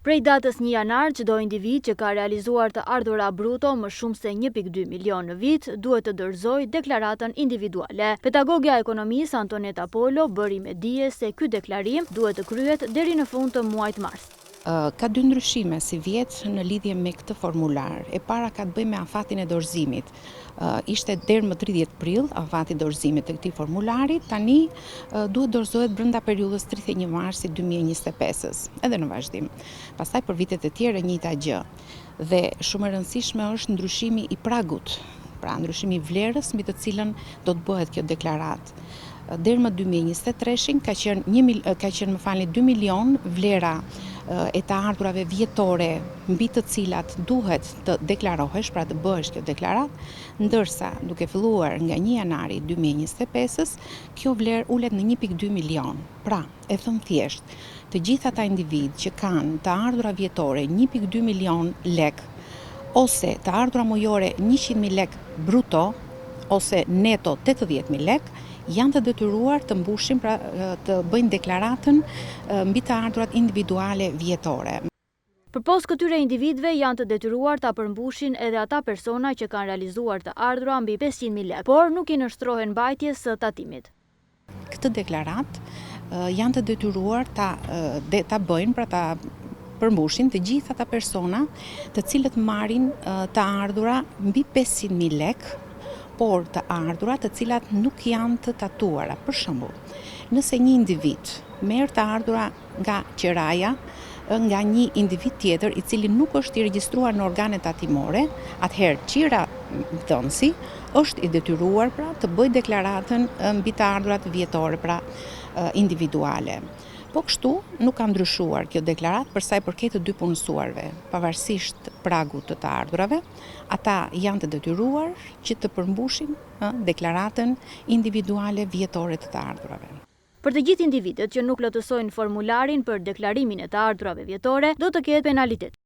Prej datës 1 janar, çdo individ që ka realizuar të ardhura bruto më shumë se 1.2 milion në vit, duhet të dorëzojë deklaratën individuale. Pedagogja e ekonomisë Antoneta Polo bëri me dije se ky deklarim duhet të kryhet deri në fund të muajit mars. Ka dy ndryshime si vjet në lidhje me këtë formular. E para ka të bëjë me afatin e dorëzimit. Ishte deri më 30 prill afati dorëzimit të këtij formulari, tani duhet dorëzohet brenda periudhës 31 marsi 2025-s, edhe në vazhdim. Pastaj për vitet e tjera njëjta gjë. Dhe shumë e rëndësishme është ndryshimi i pragut, pra ndryshimi i vlerës mbi të cilën do të bëhet kjo deklaratë. Deri më 2023 ka qenë 2 milion vlera e të ardhurave vjetore mbi të cilat duhet të deklarohesh, pra të bëhesh kjo deklaratë, ndërsa duke filluar nga 1 janari 2025-s, kjo vlerë ulet në 1.2 milion. Pra, e thëm thjesht, të gjithë ata individ që kanë të ardhura vjetore 1.2 milion lek, ose të ardhura mujore 100.000 lek bruto, ose neto 80.000 lek, janë të detyruar të mbushin, pra të bëjnë deklaratën mbi të ardhurat individuale vjetore. Përpos këtyre individëve janë të detyruar ta përmbushin edhe ata persona që kanë realizuar të ardhura mbi 500.000 lekë, por nuk i nështrohen mbajtjes së tatimit. Këtë deklaratë janë të detyruar ta bëjnë, pra ta përmbushin të gjithë ata persona të cilët marrin të ardhura mbi 500.000 lekë, por të ardhura të cilat nuk janë të tatuara. Për shembull, nëse një individ merr të ardhura nga qiraja, nga një individ tjetër i cili nuk është i regjistruar në organet tatimore, atëherë qira dhënësi është i detyruar pra të bëjë deklaratën mbi të ardhurat vjetore, pra individuale. Po kështu nuk ka ndryshuar kjo deklaratë për sa i përket të dy punësuarve, pavarësisht pragut të ardhurave, ata janë të detyruar që të përmbushin deklaratën individuale vjetore të ardhurave. Për të gjithë individët që nuk plotësojnë formularin për deklarimin e të ardhurave vjetore, do të ketë penalitet.